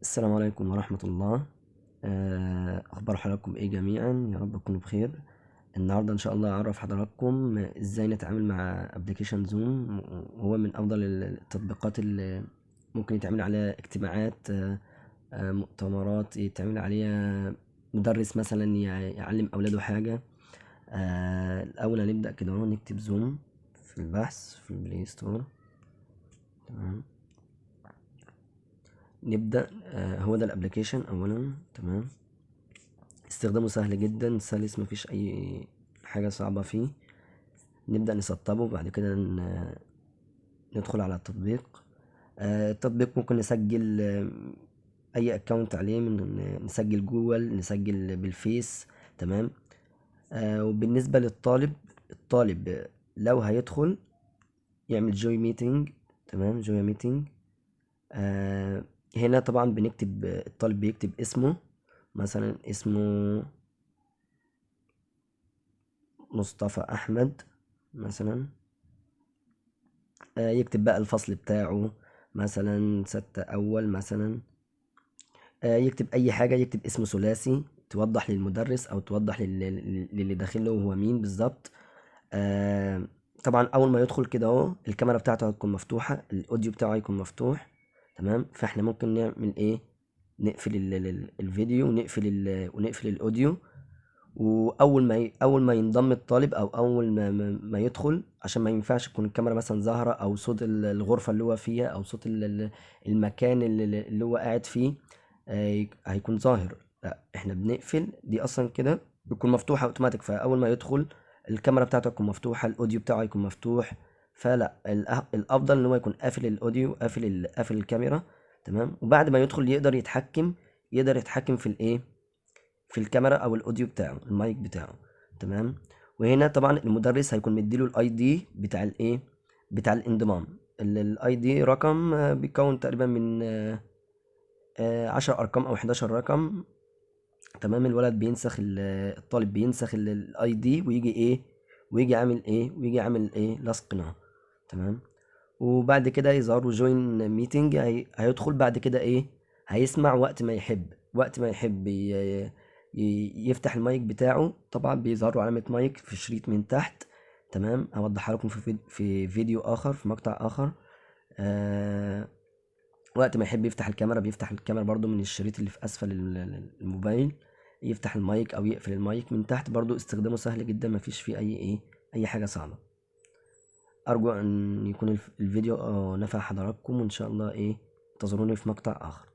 السلام عليكم ورحمة الله. أخبار حضراتكم إيه جميعا؟ يا رب تكونوا بخير. النهاردة إن شاء الله أعرف حضراتكم إزاي نتعامل مع أبليكيشن زوم، وهو من أفضل التطبيقات اللي ممكن يتعمل عليها اجتماعات، مؤتمرات، يتعمل عليها مدرس مثلا يعلم أولاده حاجة. الأول هنبدأ كده أهو، نكتب زوم في البحث في البلاي ستور. تمام، نبدأ. هو ده الابليكيشن اولا. تمام، استخدامه سهل جدا، سلس، مفيش اي حاجة صعبة فيه. نبدأ نسطبه، بعد كده ندخل على التطبيق. التطبيق ممكن نسجل اي اكونت عليه، نسجل جوجل، نسجل بالفيس. تمام. وبالنسبة للطالب، الطالب لو هيدخل يعمل جوي ميتنج. تمام، جوي ميتنج. هنا طبعا بنكتب، الطالب بيكتب اسمه، مثلا اسمه مصطفى احمد مثلا. يكتب بقى الفصل بتاعه، مثلا ستة اول مثلا. يكتب اي حاجة، يكتب اسمه ثلاثي توضح للمدرس او توضح للي داخل له هو مين بالظبط. آه، طبعا اول ما يدخل كده اهو الكاميرا بتاعته هتكون مفتوحة، الاوديو بتاعه هيكون مفتوح. تمام، فاحنا ممكن نعمل ايه؟ نقفل الفيديو، ونقفل الاوديو. اول ما ينضم الطالب، او اول ما يدخل، عشان ما ينفعش تكون الكاميرا مثلا ظاهره، او صوت الغرفه اللي هو فيها، او صوت المكان اللي هو قاعد فيه هيكون ظاهر. لا، احنا بنقفل دي اصلا كده، بتكون مفتوحه اوتوماتيك. فاول ما يدخل الكاميرا بتاعته تكون مفتوحه، الاوديو بتاعه يكون مفتوح. فلا، الافضل ان هو يكون قافل الاوديو، قافل الكاميرا. تمام، وبعد ما يدخل يقدر يتحكم في الايه، في الكاميرا او الاوديو بتاعه، المايك بتاعه. تمام. وهنا طبعا المدرس هيكون مديله الاي دي بتاع الايه، بتاع الانضمام. الاي دي رقم بيكون تقريبا من 10 ارقام او 11 رقم. تمام، الولد بينسخ الطالب بينسخ الاي دي، ويجي ايه، ويجي عامل ايه، لصق نوع. تمام. وبعد كده يظهر له جوين ميتنج. هيدخل بعد كده ايه، هيسمع وقت ما يحب يفتح المايك بتاعه. طبعا بيظهر له علامة مايك في شريط من تحت. تمام، هوضحها لكم في فيديو اخر، في مقطع اخر. آه وقت ما يحب يفتح الكاميرا، بيفتح الكاميرا برضو من الشريط اللي في اسفل الموبايل. يفتح المايك او يقفل المايك من تحت، برضو استخدامه سهل جدا، مفيش فيه اي حاجة صعبة. أرجو أن يكون الفيديو نفع حضراتكم، وإن شاء الله انتظروني في مقطع آخر.